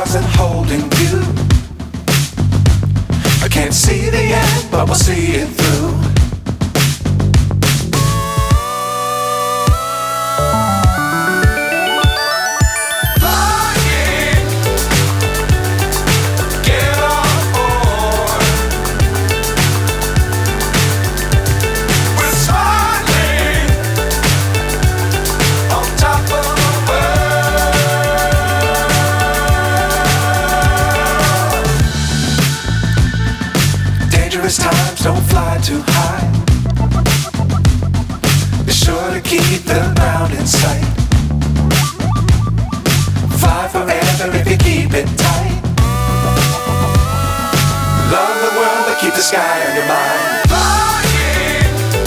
stars and holding you. I can't see the end, but we'll see it through. Times don't fly too high. Be sure to keep the ground in sight. Fly forever if you keep it tight. Love the world but keep the sky